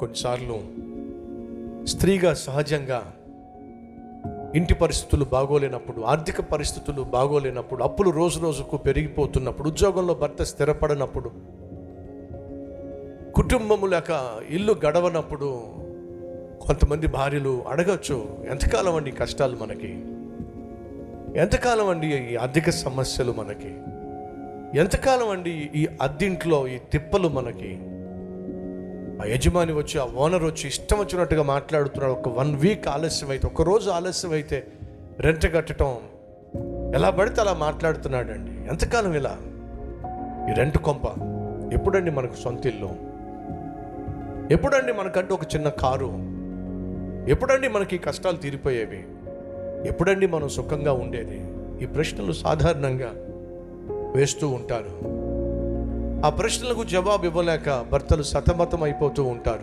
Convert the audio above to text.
కొన్నిసార్లు స్త్రీగా సహజంగా ఇంటి పరిస్థితులు బాగోలేనప్పుడు, ఆర్థిక పరిస్థితులు బాగోలేనప్పుడు, అప్పులు రోజు రోజుకు పెరిగిపోతున్నప్పుడు, ఉద్యోగంలో భర్త స్థిరపడినప్పుడు, కుటుంబము లేక ఇల్లు గడవనప్పుడు కొంతమంది భార్యలు అడగచ్చు, ఎంతకాలం అండి కష్టాలు మనకి, ఎంతకాలం అండి ఈ ఆర్థిక సమస్యలు మనకి, ఎంతకాలం అండి ఈ అద్దింట్లో ఈ తిప్పలు మనకి. ఆ యజమాని వచ్చి, ఆ ఓనర్ వచ్చి ఇష్టం వచ్చినట్టుగా మాట్లాడుతున్నాడు. ఒక 1 వీక్ ఆలస్యం అయితే, ఒక రోజు ఆలస్యం అయితే రెంట్ కట్టడం ఎలా పడితే అలా మాట్లాడుతున్నాడండి. ఎంతకాలం ఇలా? ఈ రెంట్ కొంప ఎప్పుడండి మనకు సొంత ఇల్లు? ఎప్పుడండి మనకంటూ ఒక చిన్న కారు? ఎప్పుడండి మనకి కష్టాలు తీరిపోయేవి? ఎప్పుడండి మనం సుఖంగా ఉండేది? ఈ ప్రశ్నలు సాధారణంగా వేస్తూ ఉంటారు. ఆ ప్రశ్నలకు జవాబు ఇవ్వలేక భర్తలు సతమతం అయిపోతూ ఉంటారు.